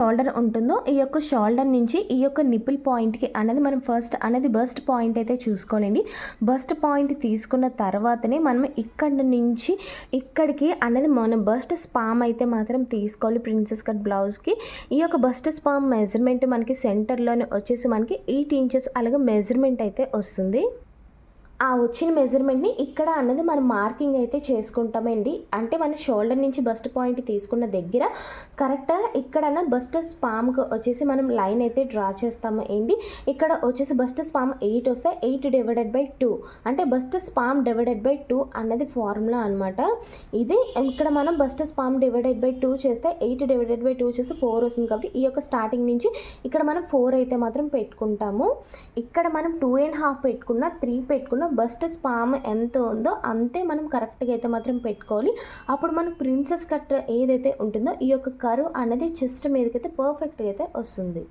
Shoulder ఉంటుందో ఈ యొక్క షోల్డర్ నుంచి ఈ యొక్క నిపుల్ పాయింట్కి అనేది మనం ఫస్ట్ అనేది బస్ట్ పాయింట్ అయితే చూసుకోవాలండి. బస్ట్ పాయింట్ తీసుకున్న తర్వాతనే మనం ఇక్కడి నుంచి ఇక్కడికి అనేది మన బస్ట్ స్పామ్ అయితే మాత్రం తీసుకోవాలి. ప్రిన్సెస్ కట్ బ్లౌజ్కి ఈ యొక్క బస్ట్ స్పామ్ మెజర్మెంట్ మనకి సెంటర్లోనే వచ్చేసి మనకి 8 ఇంచెస్ అలాగే మెజర్మెంట్ అయితే వస్తుంది. ఆ వచ్చిన మెజర్మెంట్ని ఇక్కడ అన్నది మనం మార్కింగ్ అయితే చేసుకుంటామండి. అంటే మన షోల్డర్ నుంచి బస్ట్ పాయింట్ తీసుకున్న దగ్గర కరెక్ట్గా ఇక్కడ బస్ట్ స్పామ్కి వచ్చేసి మనం లైన్ అయితే డ్రా చేస్తాము అండి. ఇక్కడ వచ్చేసి బస్ట్ స్పామ్ 8 వస్తే 8 డివైడెడ్ బై 2 అంటే బస్ట్ స్పామ్ డివైడెడ్ బై 2 అన్నది ఫార్ములా అనమాట. ఇది ఇక్కడ మనం బస్ట్ స్పామ్ డివైడెడ్ బై 2 చేస్తే 8 డివైడెడ్ బై 2 చేస్తే 4 వస్తుంది. కాబట్టి ఈ యొక్క స్టార్టింగ్ నుంచి ఇక్కడ మనం 4 అయితే మాత్రం పెట్టుకుంటాము. ఇక్కడ మనం 2.5 పెట్టుకున్న 3 పెట్టుకున్న బస్ట్ స్పామ్ ఎంత ఉందో అంతే మనం కరెక్ట్గా అయితే మాత్రం పెట్టుకోవాలి. అప్పుడు మనం ప్రిన్సెస్ కట్ ఏదైతే ఉంటుందో ఈ యొక్క కర్వ్ అనేది చెస్ట్ మీదకైతే పర్ఫెక్ట్గా అయితే వస్తుంది.